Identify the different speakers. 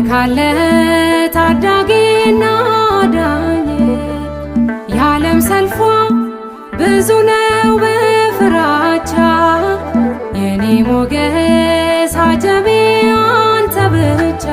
Speaker 1: ካለ ታዳጊና ዳኝ የዓለም ሰልፏ ብዙ ነው በፍራቻ የኔ ሞገስ አጀቤ አንተ ብቻ